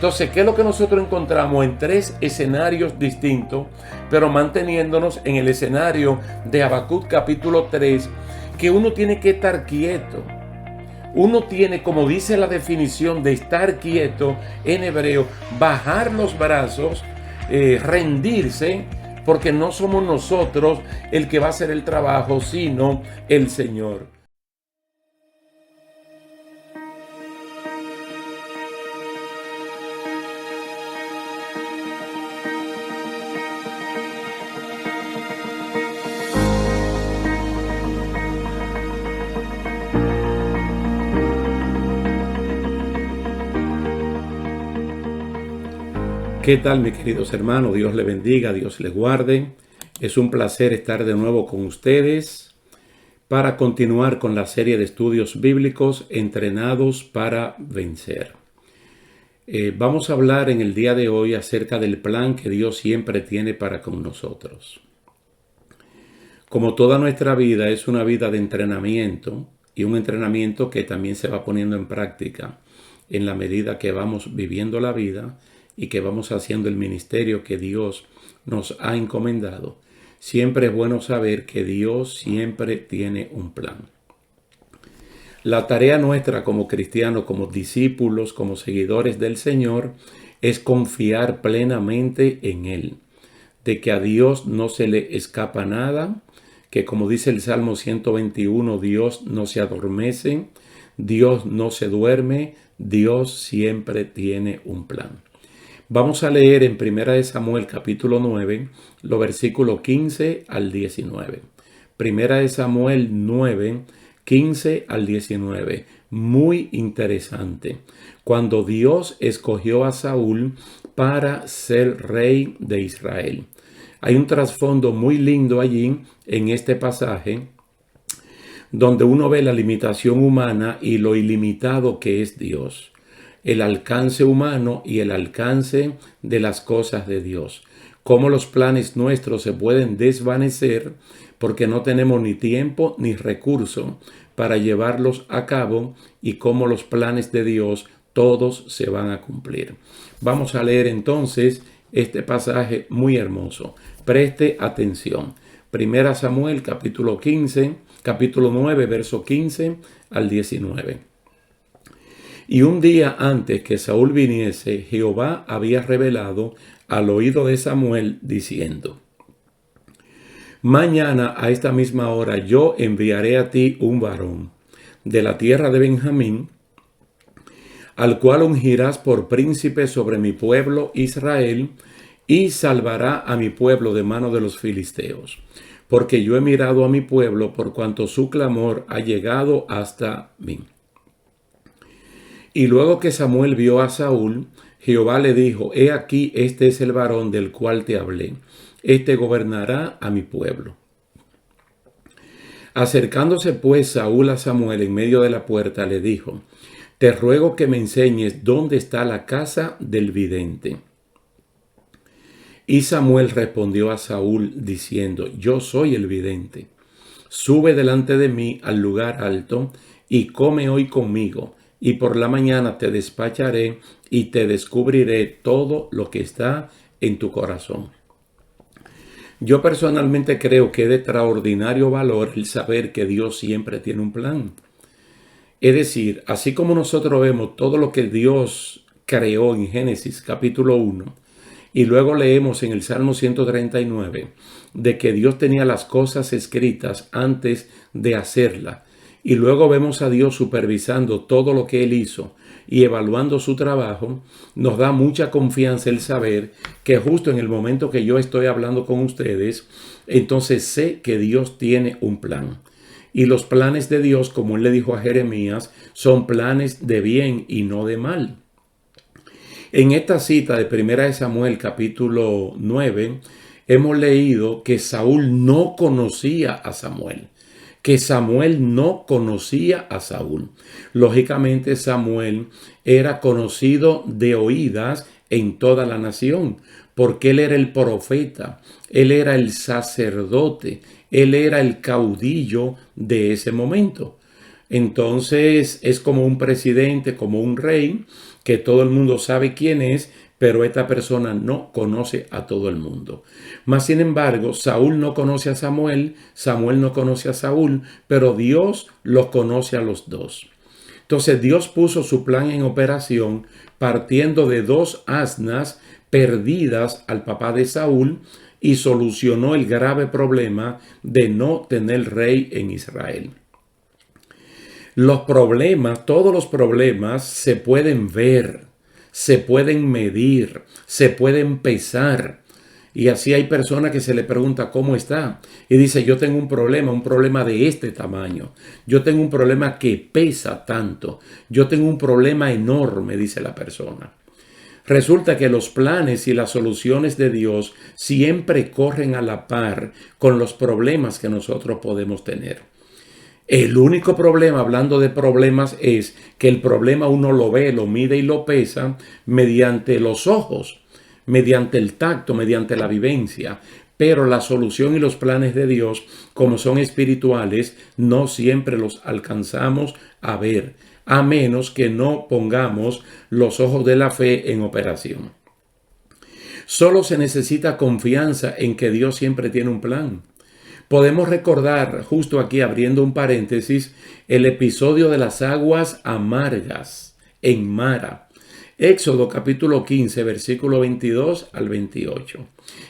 Entonces, ¿qué es lo que nosotros encontramos en tres escenarios distintos, pero manteniéndonos en el escenario de Habacuc capítulo 3, que uno tiene que estar quieto? Uno tiene, como dice la definición de estar quieto en hebreo, bajar los brazos, rendirse, porque no somos nosotros el que va a hacer el trabajo, sino el Señor. ¿Qué tal, mis queridos hermanos? Dios les bendiga, Dios les guarde. Es un placer estar de nuevo con ustedes para continuar con la serie de estudios bíblicos Entrenados para Vencer. Vamos a hablar en el día de hoy acerca del plan que Dios siempre tiene para con nosotros. Como toda nuestra vida es una vida de entrenamiento, y un entrenamiento que también se va poniendo en práctica en la medida que vamos viviendo la vida y que vamos haciendo el ministerio que Dios nos ha encomendado, siempre es bueno saber que Dios siempre tiene un plan. La tarea nuestra como cristianos, como discípulos, como seguidores del Señor, es confiar plenamente en Él, de que a Dios no se le escapa nada, que como dice el Salmo 121, Dios no se adormece, Dios no se duerme, Dios siempre tiene un plan. Vamos a leer en 1 Samuel capítulo 9, los versículos 15 al 19. 1 Samuel 9, 15 al 19. Muy interesante. Cuando Dios escogió a Saúl para ser rey de Israel. Hay un trasfondo muy lindo allí en este pasaje, donde uno ve la limitación humana y lo ilimitado que es Dios. El alcance humano y el alcance de las cosas de Dios. Cómo los planes nuestros se pueden desvanecer porque no tenemos ni tiempo ni recurso para llevarlos a cabo, y cómo los planes de Dios todos se van a cumplir. Vamos a leer entonces este pasaje muy hermoso. Preste atención. 1 Samuel capítulo 9, verso 15 al 19. Y un día antes que Saúl viniese, Jehová había revelado al oído de Samuel diciendo: Mañana a esta misma hora yo enviaré a ti un varón de la tierra de Benjamín, al cual ungirás por príncipe sobre mi pueblo Israel, y salvará a mi pueblo de mano de los filisteos. Porque yo he mirado a mi pueblo por cuanto su clamor ha llegado hasta mí. Y luego que Samuel vio a Saúl, Jehová le dijo: He aquí, este es el varón del cual te hablé. Este gobernará a mi pueblo. Acercándose pues Saúl a Samuel en medio de la puerta, le dijo: Te ruego que me enseñes dónde está la casa del vidente. Y Samuel respondió a Saúl diciendo: Yo soy el vidente. Sube delante de mí al lugar alto y come hoy conmigo, y por la mañana te despacharé y te descubriré todo lo que está en tu corazón. Yo personalmente creo que es de extraordinario valor el saber que Dios siempre tiene un plan. Es decir, así como nosotros vemos todo lo que Dios creó en Génesis capítulo 1, y luego leemos en el Salmo 139 de que Dios tenía las cosas escritas antes de hacerlas. Y luego vemos a Dios supervisando todo lo que Él hizo y evaluando su trabajo. Nos da mucha confianza el saber que justo en el momento que yo estoy hablando con ustedes, entonces sé que Dios tiene un plan. Y los planes de Dios, como Él le dijo a Jeremías, son planes de bien y no de mal. En esta cita de 1 Samuel capítulo 9, hemos leído que Saúl no conocía a Samuel. Que Samuel no conocía a Saúl. Lógicamente Samuel era conocido de oídas en toda la nación, porque él era el profeta, él era el sacerdote, él era el caudillo de ese momento. Entonces es como un presidente, como un rey, que todo el mundo sabe quién es, pero esta persona no conoce a todo el mundo. Mas, sin embargo, Saúl no conoce a Samuel, Samuel no conoce a Saúl, pero Dios los conoce a los dos. Entonces Dios puso su plan en operación partiendo de dos asnas perdidas al papá de Saúl y solucionó el grave problema de no tener rey en Israel. Los problemas, todos los problemas se pueden ver, se pueden medir, se pueden pesar. Y así hay personas que se le pregunta cómo está. Y dice, yo tengo un problema de este tamaño. Yo tengo un problema que pesa tanto. Yo tengo un problema enorme, dice la persona. Resulta que los planes y las soluciones de Dios siempre corren a la par con los problemas que nosotros podemos tener. El único problema, hablando de problemas, es que el problema uno lo ve, lo mide y lo pesa mediante los ojos, mediante el tacto, mediante la vivencia. Pero la solución y los planes de Dios, como son espirituales, no siempre los alcanzamos a ver, a menos que no pongamos los ojos de la fe en operación. Solo se necesita confianza en que Dios siempre tiene un plan. Podemos recordar, justo aquí abriendo un paréntesis, el episodio de las aguas amargas en Mara. Éxodo capítulo 15, versículo 22 al 28.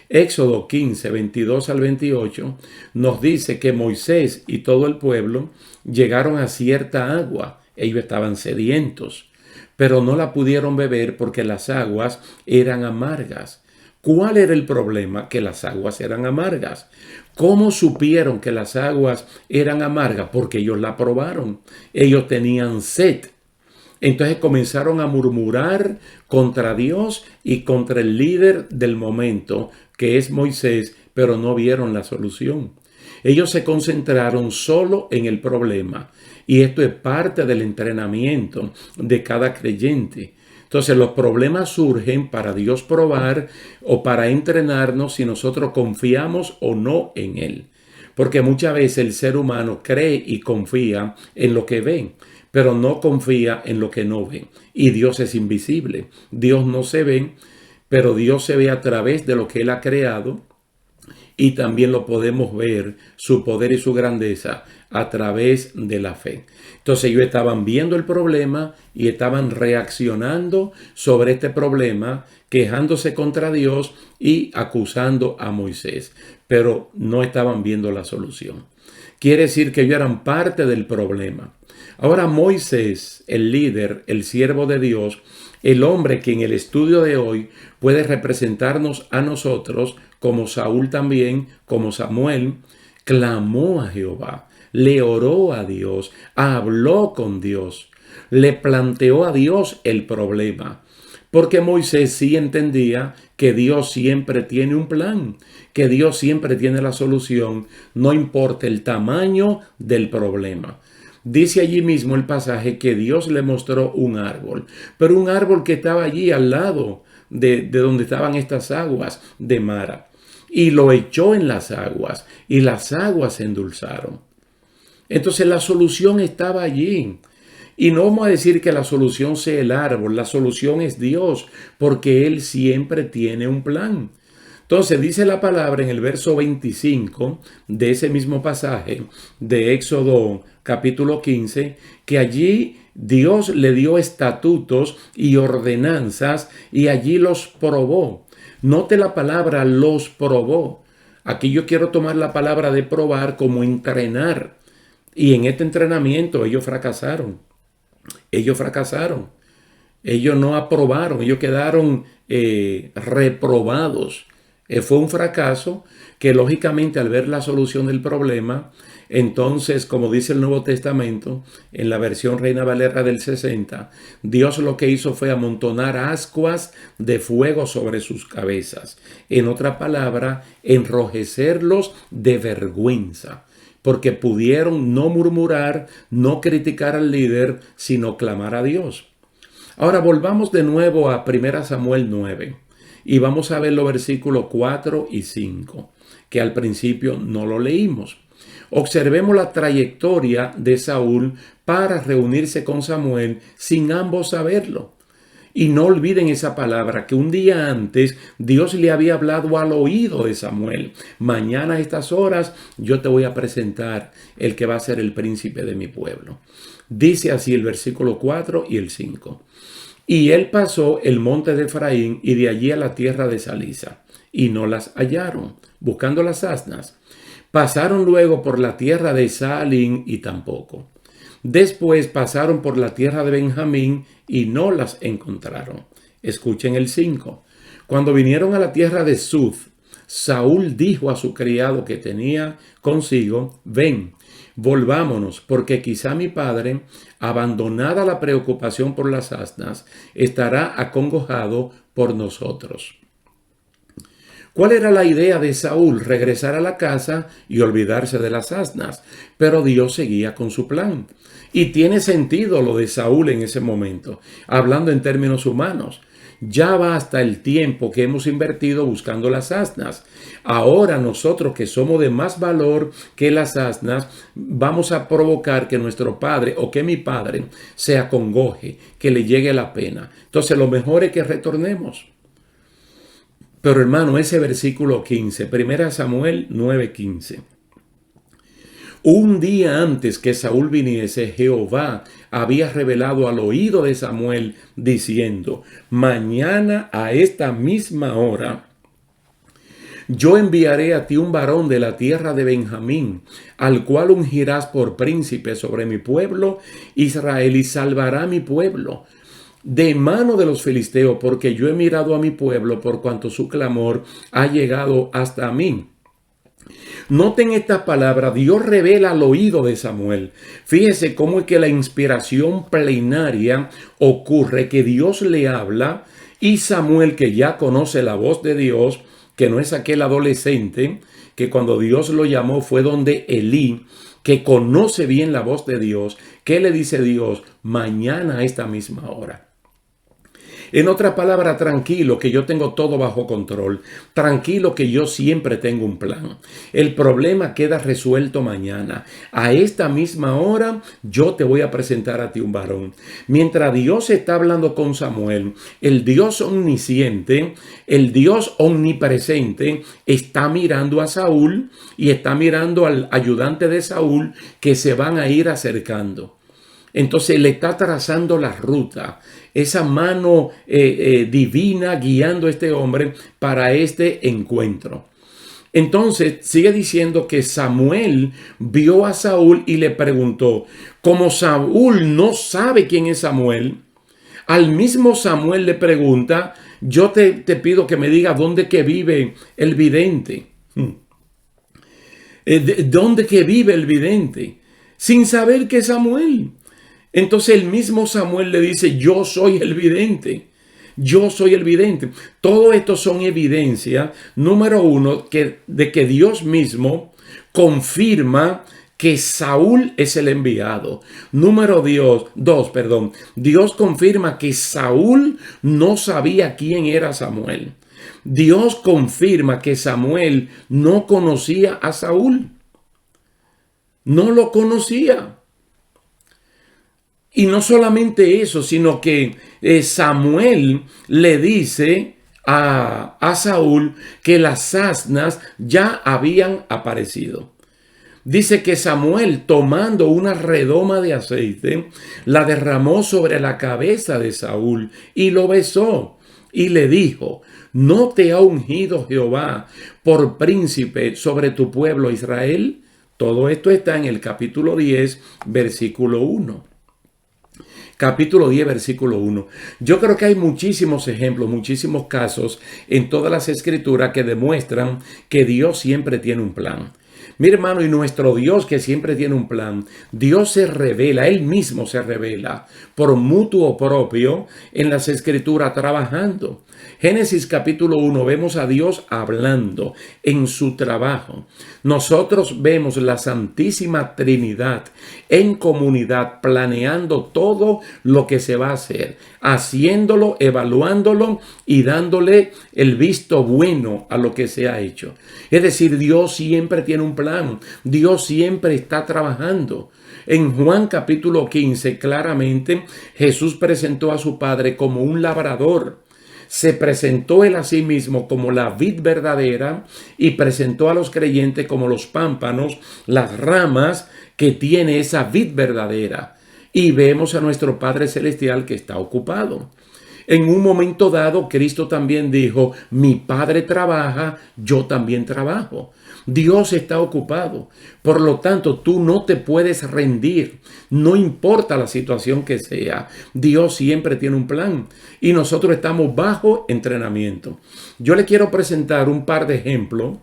Éxodo 15, 22 al 28 nos dice que Moisés y todo el pueblo llegaron a cierta agua. Ellos estaban sedientos, pero no la pudieron beber porque las aguas eran amargas. ¿Cuál era el problema? Que las aguas eran amargas. ¿Cómo supieron que las aguas eran amargas? Porque ellos la probaron. Ellos tenían sed. Entonces comenzaron a murmurar contra Dios y contra el líder del momento, que es Moisés, pero no vieron la solución. Ellos se concentraron solo en el problema. Y esto es parte del entrenamiento de cada creyente. Entonces los problemas surgen para Dios probar o para entrenarnos si nosotros confiamos o no en Él. Porque muchas veces el ser humano cree y confía en lo que ve, pero no confía en lo que no ve. Y Dios es invisible. Dios no se ve, pero Dios se ve a través de lo que Él ha creado. Y también lo podemos ver, su poder y su grandeza, a través de la fe. Entonces ellos estaban viendo el problema y estaban reaccionando sobre este problema, quejándose contra Dios y acusando a Moisés, pero no estaban viendo la solución. Quiere decir que ellos eran parte del problema. Ahora Moisés, el líder, el siervo de Dios, el hombre que en el estudio de hoy puede representarnos a nosotros, como Saúl también, como Samuel, clamó a Jehová, le oró a Dios, habló con Dios, le planteó a Dios el problema. Porque Moisés sí entendía que Dios siempre tiene un plan, que Dios siempre tiene la solución, no importa el tamaño del problema. Dice allí mismo el pasaje que Dios le mostró un árbol, pero un árbol que estaba allí al lado de donde estaban estas aguas de Mara. Y lo echó en las aguas y las aguas se endulzaron. Entonces la solución estaba allí. Y no vamos a decir que la solución sea el árbol, la solución es Dios, porque Él siempre tiene un plan. Entonces dice la palabra en el verso 25 de ese mismo pasaje de Éxodo capítulo 15, que allí Dios le dio estatutos y ordenanzas y allí los probó. Note la palabra los probó. Aquí yo quiero tomar la palabra de probar como entrenar. Y en este entrenamiento ellos fracasaron. Ellos fracasaron. Ellos no aprobaron. Ellos quedaron reprobados. Fue un fracaso que lógicamente al ver la solución del problema, entonces, como dice el Nuevo Testamento, en la versión Reina Valera del 60, Dios lo que hizo fue amontonar ascuas de fuego sobre sus cabezas. En otra palabra, enrojecerlos de vergüenza, porque pudieron no murmurar, no criticar al líder, sino clamar a Dios. Ahora volvamos de nuevo a 1 Samuel 9. Y vamos a ver los versículos 4 y 5, que al principio no lo leímos. Observemos la trayectoria de Saúl para reunirse con Samuel sin ambos saberlo. Y no olviden esa palabra que un día antes Dios le había hablado al oído de Samuel. Mañana a estas horas yo te voy a presentar el que va a ser el príncipe de mi pueblo. Dice así el versículo 4 y el 5. Y él pasó el monte de Efraín y de allí a la tierra de Salisa, y no las hallaron, buscando las asnas. Pasaron luego por la tierra de Saalín y tampoco. Después pasaron por la tierra de Benjamín y no las encontraron. Escuchen el 5. Cuando vinieron a la tierra de Suf, Saúl dijo a su criado que tenía consigo: ven, volvámonos, porque quizá mi padre, abandonada la preocupación por las asnas, estará acongojado por nosotros. ¿Cuál era la idea de Saúl? Regresar a la casa y olvidarse de las asnas. Pero Dios seguía con su plan. Y tiene sentido lo de Saúl en ese momento, hablando en términos humanos. Ya basta el tiempo que hemos invertido buscando las asnas. Ahora nosotros, que somos de más valor que las asnas, vamos a provocar que nuestro padre o que mi padre se acongoje, que le llegue la pena. Entonces lo mejor es que retornemos. Pero hermano, ese versículo 15, 1 Samuel 9:15. Un día antes que Saúl viniese, Jehová había revelado al oído de Samuel diciendo: mañana a esta misma hora yo enviaré a ti un varón de la tierra de Benjamín, al cual ungirás por príncipe sobre mi pueblo Israel, y salvará mi pueblo de mano de los filisteos, porque yo he mirado a mi pueblo por cuanto su clamor ha llegado hasta mí. Noten esta palabra, Dios revela al oído de Samuel. Fíjese cómo es que la inspiración plenaria ocurre, que Dios le habla y Samuel, que ya conoce la voz de Dios, que no es aquel adolescente que cuando Dios lo llamó fue donde Elí, que conoce bien la voz de Dios. ¿Qué le dice Dios? Mañana a esta misma hora. En otra palabra, tranquilo, que yo tengo todo bajo control. Tranquilo, que yo siempre tengo un plan. El problema queda resuelto mañana. A esta misma hora yo te voy a presentar a ti un varón. Mientras Dios está hablando con Samuel, el Dios omnisciente, el Dios omnipresente, está mirando a Saúl y está mirando al ayudante de Saúl, que se van a ir acercando. Entonces le está trazando la ruta, esa mano divina guiando a este hombre para este encuentro. Entonces sigue diciendo que Samuel vio a Saúl y le preguntó. Como Saúl no sabe quién es Samuel, al mismo Samuel le pregunta: yo te pido que me digas dónde que vive el vidente. ¿Dónde que vive el vidente? Sin saber que es Samuel. Entonces el mismo Samuel le dice: yo soy el vidente. Yo soy el vidente. Todo esto son evidencias, número uno, de que Dios mismo confirma que Saúl es el enviado. Número dos, Dios confirma que Saúl no sabía quién era Samuel. Dios confirma que Samuel no conocía a Saúl. No lo conocía. Y no solamente eso, sino que Samuel le dice a Saúl que las asnas ya habían aparecido. Dice que Samuel, tomando una redoma de aceite, la derramó sobre la cabeza de Saúl y lo besó y le dijo: ¿no te ha ungido Jehová por príncipe sobre tu pueblo Israel? Todo esto está en el capítulo 10, versículo 1. Capítulo 10, versículo 1. Yo creo que hay muchísimos ejemplos, muchísimos casos en todas las escrituras que demuestran que Dios siempre tiene un plan. Mi hermano, y nuestro Dios, que siempre tiene un plan, Dios se revela, Él mismo se revela por mutuo propio en las escrituras trabajando. Génesis capítulo 1 vemos a Dios hablando en su trabajo. Nosotros vemos la Santísima Trinidad en comunidad planeando todo lo que se va a hacer, haciéndolo, evaluándolo y dándole el visto bueno a lo que se ha hecho. Es decir, Dios siempre tiene un plan, Dios siempre está trabajando. En Juan capítulo 15, claramente Jesús presentó a su Padre como un labrador. Se presentó él a sí mismo como la vid verdadera y presentó a los creyentes como los pámpanos, las ramas que tiene esa vid verdadera. Y vemos a nuestro Padre Celestial que está ocupado. En un momento dado, Cristo también dijo, mi Padre trabaja, yo también trabajo. Dios está ocupado. Por lo tanto, tú no te puedes rendir. No importa la situación que sea. Dios siempre tiene un plan. Y nosotros estamos bajo entrenamiento. Yo le quiero presentar un par de ejemplos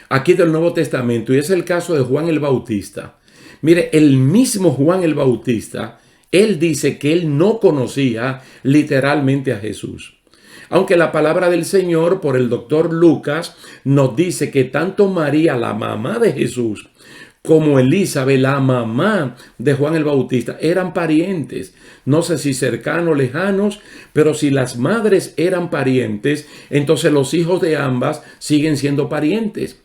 aquí del Nuevo Testamento. Y es el caso de Juan el Bautista. Mire, el mismo Juan el Bautista, él dice que él no conocía literalmente a Jesús. Aunque la palabra del Señor por el doctor Lucas nos dice que tanto María, la mamá de Jesús, como Elizabeth, la mamá de Juan el Bautista, eran parientes. No sé si cercanos o lejanos, pero si las madres eran parientes, entonces los hijos de ambas siguen siendo parientes.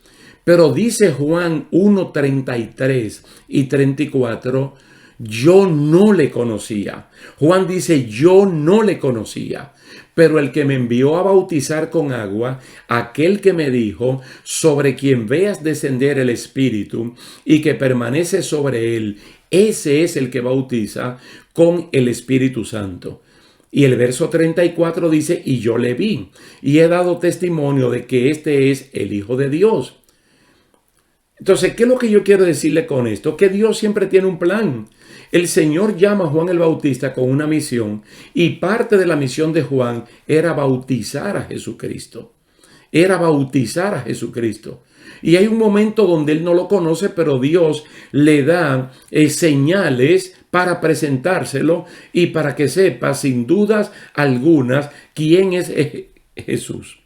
Pero dice Juan 1:33 y 34, yo no le conocía. Juan dice, yo no le conocía. Pero el que me envió a bautizar con agua, aquel que me dijo, sobre quien veas descender el Espíritu y que permanece sobre él, ese es el que bautiza con el Espíritu Santo. Y el verso 34 dice, y yo le vi, y he dado testimonio de que este es el Hijo de Dios. Entonces, ¿qué es lo que yo quiero decirle con esto? Que Dios siempre tiene un plan. El Señor llama a Juan el Bautista con una misión y parte de la misión de Juan era bautizar a Jesucristo. Era bautizar a Jesucristo. Y hay un momento donde él no lo conoce, pero Dios le da señales para presentárselo y para que sepa sin dudas algunas quién es Jesús.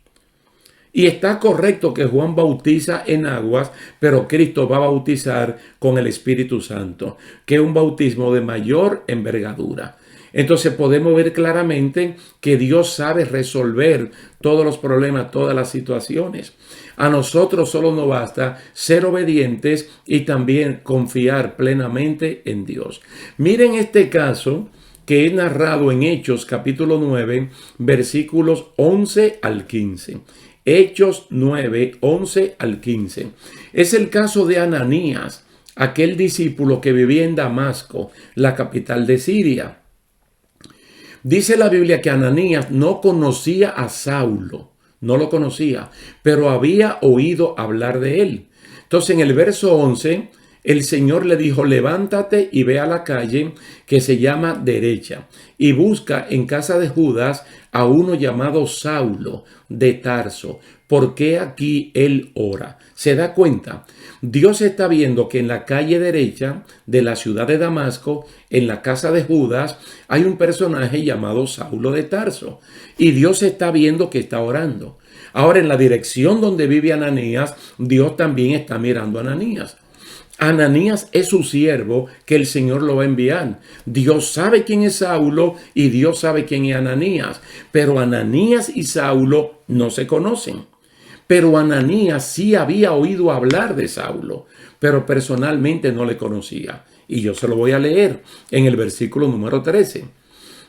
Y está correcto que Juan bautiza en aguas, pero Cristo va a bautizar con el Espíritu Santo, que es un bautismo de mayor envergadura. Entonces podemos ver claramente que Dios sabe resolver todos los problemas, todas las situaciones. A nosotros solo nos basta ser obedientes y también confiar plenamente en Dios. Miren este caso que es narrado en Hechos capítulo 9, versículos 11 al 15. Hechos 9, 11 al 15. Es el caso de Ananías, aquel discípulo que vivía en Damasco, la capital de Siria. Dice la Biblia que Ananías no conocía a Saulo, no lo conocía, pero había oído hablar de él. Entonces en el verso 11, el Señor le dijo, levántate y ve a la calle que se llama Derecha y busca en casa de Judas a uno llamado Saulo de Tarso, porque aquí él ora. ¿Se da cuenta? Dios está viendo que en la calle derecha de la ciudad de Damasco, en la casa de Judas, hay un personaje llamado Saulo de Tarso. Y Dios está viendo que está orando. Ahora, en la dirección donde vive Ananías, Dios también está mirando a Ananías. Ananías es su siervo que el Señor lo va a enviar. Dios sabe quién es Saulo y Dios sabe quién es Ananías. Pero Ananías y Saulo no se conocen. Pero Ananías sí había oído hablar de Saulo, pero personalmente no le conocía. Y yo se lo voy a leer en el versículo número 13.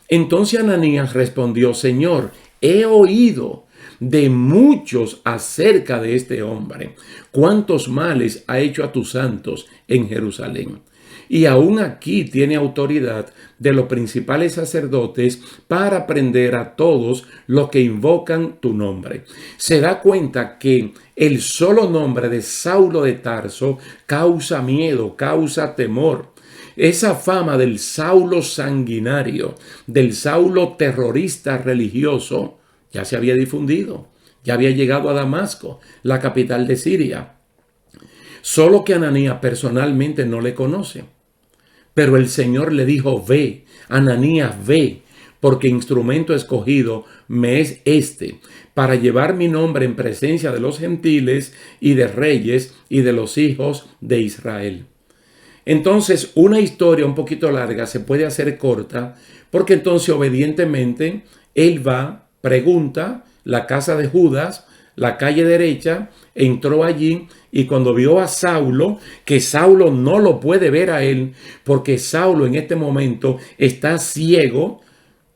Entonces Ananías respondió, Señor, he oído de muchos acerca de este hombre, cuántos males ha hecho a tus santos en Jerusalén. Y aún aquí tiene autoridad de los principales sacerdotes para prender a todos los que invocan tu nombre. Se da cuenta que el solo nombre de Saulo de Tarso causa miedo, causa temor. Esa fama del Saulo sanguinario, del Saulo terrorista religioso, ya se había difundido, ya había llegado a Damasco, la capital de Siria. Solo que Ananías personalmente no le conoce. Pero el Señor le dijo, ve, Ananías, ve, porque instrumento escogido me es este, para llevar mi nombre en presencia de los gentiles y de reyes y de los hijos de Israel. Entonces, una historia un poquito larga se puede hacer corta, porque entonces obedientemente él va, pregunta, la casa de Judas, la calle derecha, entró allí y cuando vio a Saulo, que Saulo no lo puede ver a él, porque Saulo en este momento está ciego,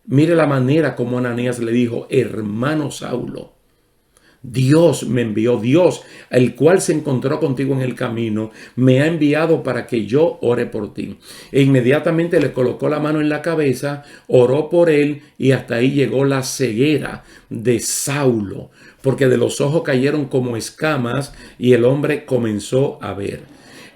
mire la manera como Ananías le dijo: hermano Saulo, Dios me envió, Dios, el cual se encontró contigo en el camino, me ha enviado para que yo ore por ti. E inmediatamente le colocó la mano en la cabeza, oró por él y hasta ahí llegó la ceguera de Saulo, porque de los ojos cayeron como escamas y el hombre comenzó a ver.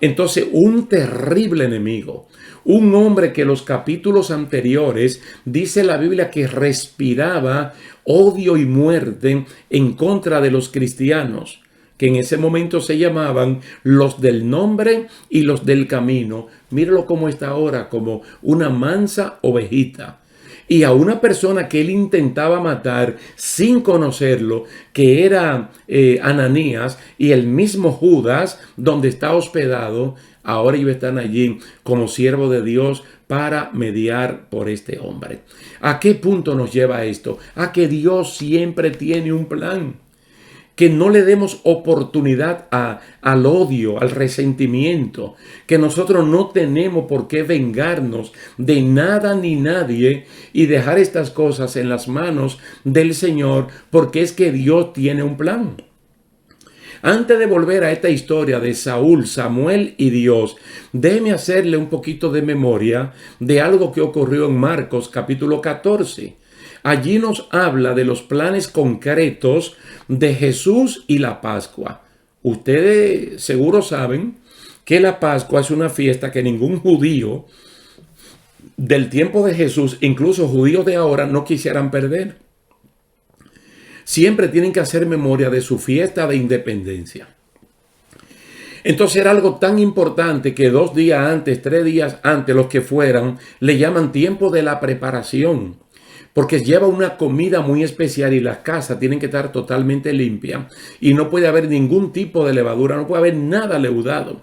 Entonces, un terrible enemigo, un hombre que en los capítulos anteriores dice la Biblia que respiraba odio y muerte en contra de los cristianos, que en ese momento se llamaban los del nombre y los del camino. Míralo cómo está ahora, como una mansa ovejita. Y a una persona que él intentaba matar sin conocerlo, que era Ananías y el mismo Judas, donde está hospedado, ahora ellos están allí como siervo de Dios para mediar por este hombre. ¿A qué punto nos lleva esto? A que Dios siempre tiene un plan. Que no le demos oportunidad al odio, al resentimiento, que nosotros no tenemos por qué vengarnos de nada ni nadie y dejar estas cosas en las manos del Señor, porque es que Dios tiene un plan. Antes de volver a esta historia de Saúl, Samuel y Dios, déjeme hacerle un poquito de memoria de algo que ocurrió en Marcos capítulo 14. Allí nos habla de los planes concretos de Jesús y la Pascua. Ustedes seguro saben que la Pascua es una fiesta que ningún judío del tiempo de Jesús, incluso judíos de ahora, no quisieran perder. Siempre tienen que hacer memoria de su fiesta de independencia. Entonces era algo tan importante que 2 días antes, 3 días antes, los que fueran, le llaman tiempo de la preparación. Porque lleva una comida muy especial y las casas tienen que estar totalmente limpias. Y no puede haber ningún tipo de levadura, no puede haber nada leudado.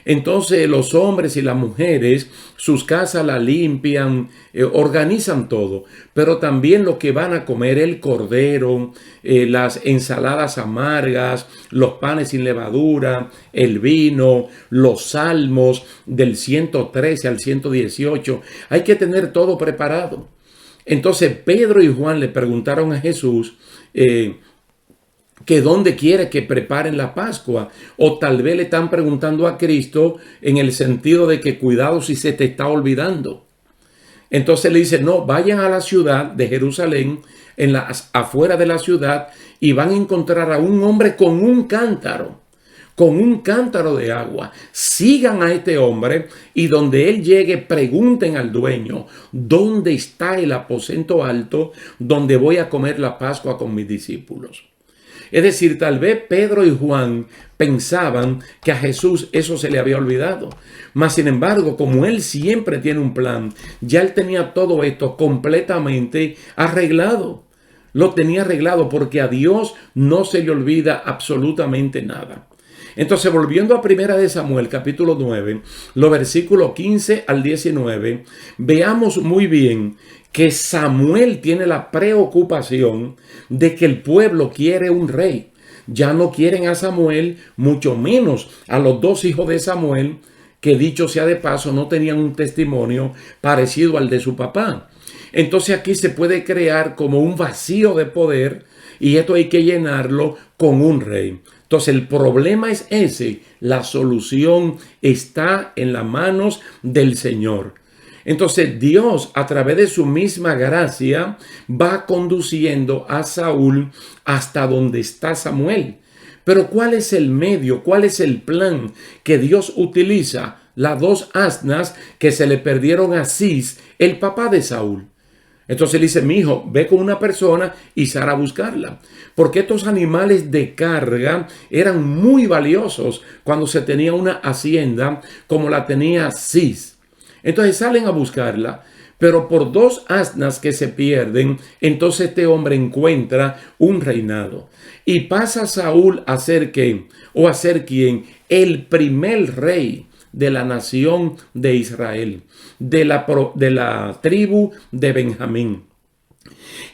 Entonces los hombres y las mujeres, sus casas la limpian, organizan todo. Pero también lo que van a comer, el cordero, las ensaladas amargas, los panes sin levadura, el vino, los salmos del 113 al 118. Hay que tener todo preparado. Entonces Pedro y Juan le preguntaron a Jesús que dónde quiere que preparen la Pascua. O tal vez le están preguntando a Cristo en el sentido de que cuidado si se te está olvidando. Entonces le dice, no, vayan a la ciudad de Jerusalén, en las afuera de la ciudad, y van a encontrar a un hombre con un cántaro de agua. Sigan a este hombre y donde él llegue pregunten al dueño, ¿dónde está el aposento alto donde voy a comer la Pascua con mis discípulos? Es decir, tal vez Pedro y Juan pensaban que a Jesús eso se le había olvidado. Mas, sin embargo, como él siempre tiene un plan, ya él tenía todo esto completamente arreglado. Lo tenía arreglado porque a Dios no se le olvida absolutamente nada. Entonces, volviendo a Primera de Samuel, capítulo 9, los versículos 15 al 19, veamos muy bien que Samuel tiene la preocupación de que el pueblo quiere un rey. Ya no quieren a Samuel, mucho menos a los 2 hijos de Samuel, que dicho sea de paso, no tenían un testimonio parecido al de su papá. Entonces aquí se puede crear como un vacío de poder y esto hay que llenarlo con un rey. Entonces el problema es ese, la solución está en las manos del Señor. Entonces Dios a través de su misma gracia va conduciendo a Saúl hasta donde está Samuel. Pero ¿cuál es el medio? ¿Cuál es el plan que Dios utiliza? Las 2 asnas que se le perdieron a Cis, el papá de Saúl. Entonces le dice, mi hijo, ve con una persona y sal a buscarla. Porque estos animales de carga eran muy valiosos cuando se tenía una hacienda como la tenía Cis. Entonces salen a buscarla, pero por 2 asnas que se pierden, entonces este hombre encuentra un reinado. Y pasa Saúl a ser ¿qué? O a ser ¿quién? El primer rey de la nación de Israel, de la tribu de Benjamín.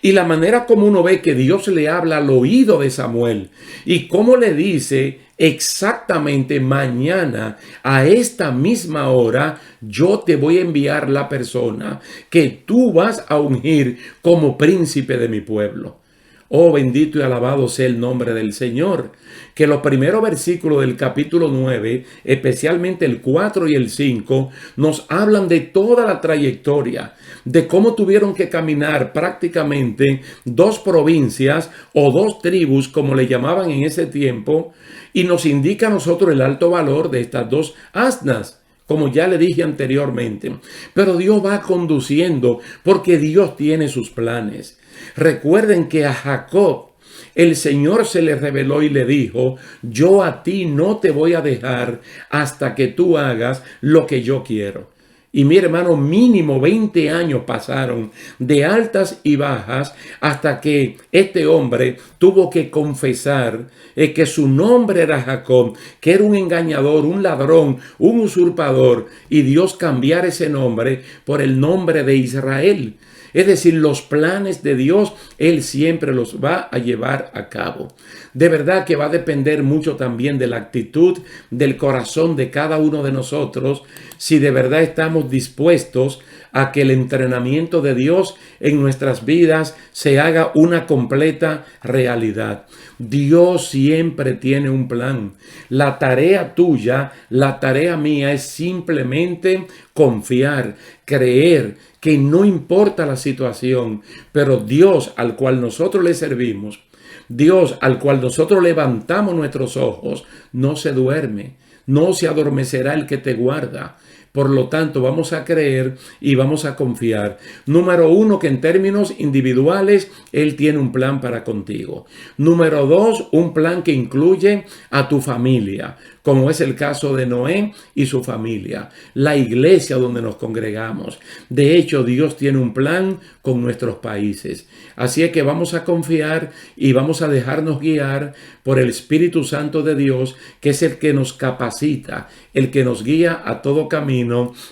Y la manera como uno ve que Dios le habla al oído de Samuel y cómo le dice exactamente: mañana a esta misma hora yo te voy a enviar la persona que tú vas a ungir como príncipe de mi pueblo. Oh, bendito y alabado sea el nombre del Señor. Que los primeros versículos del capítulo 9, especialmente el 4 y el 5, nos hablan de toda la trayectoria, de cómo tuvieron que caminar prácticamente dos provincias o dos tribus, como le llamaban en ese tiempo, y nos indica a nosotros el alto valor de estas dos asnas, como ya le dije anteriormente. Pero Dios va conduciendo porque Dios tiene sus planes. Recuerden que a Jacob el Señor se le reveló y le dijo: yo a ti no te voy a dejar hasta que tú hagas lo que yo quiero. Y mi hermano, mínimo 20 años pasaron de altas y bajas hasta que este hombre tuvo que confesar que su nombre era Jacob, que era un engañador, un ladrón, un usurpador, y Dios cambiar ese nombre por el nombre de Israel. Es decir, los planes de Dios, Él siempre los va a llevar a cabo. De verdad que va a depender mucho también de la actitud del corazón de cada uno de nosotros, si de verdad estamos dispuestos a que el entrenamiento de Dios en nuestras vidas se haga una completa realidad. Dios siempre tiene un plan. La tarea tuya, la tarea mía es simplemente confiar, creer que no importa la situación, pero Dios al cual nosotros le servimos, Dios al cual nosotros levantamos nuestros ojos, no se duerme, no se adormecerá el que te guarda. Por lo tanto, vamos a creer y vamos a confiar. Número uno, que en términos individuales, Él tiene un plan para contigo. Número dos, un plan que incluye a tu familia, como es el caso de Noé y su familia, la iglesia donde nos congregamos. De hecho, Dios tiene un plan con nuestros países. Así es que vamos a confiar y vamos a dejarnos guiar por el Espíritu Santo de Dios, que es el que nos capacita, el que nos guía a todo camino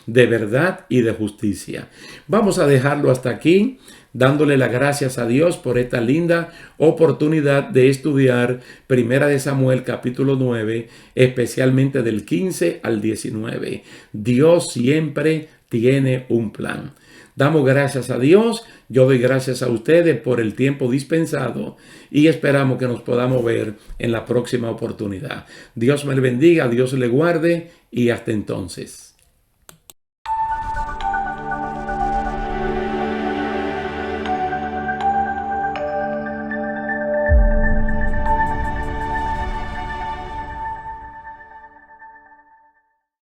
de verdad y de justicia. Vamos a dejarlo hasta aquí, dándole las gracias a Dios por esta linda oportunidad de estudiar Primera de Samuel capítulo 9, especialmente del 15 al 19. Dios siempre tiene un plan. Damos gracias a Dios, yo doy gracias a ustedes por el tiempo dispensado y esperamos que nos podamos ver en la próxima oportunidad. Dios me le bendiga, Dios le guarde y hasta entonces.